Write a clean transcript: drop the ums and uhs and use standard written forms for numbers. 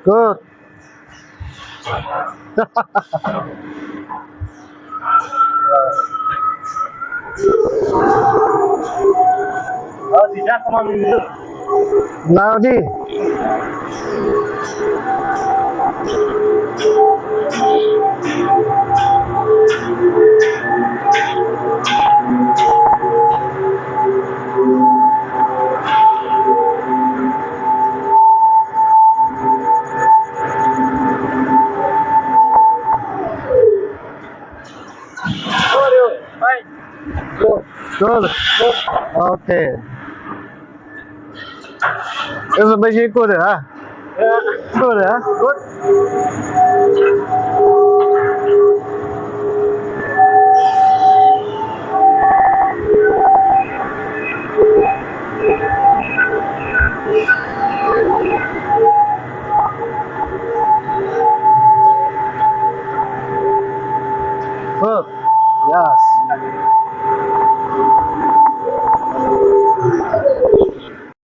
Good. Oh, tidak sama minggu. Nào đi. Oh, yo, fine. Good. Good. Good. Okay. This is basically good, huh? Yeah. Good, huh? Good. Good. Yes.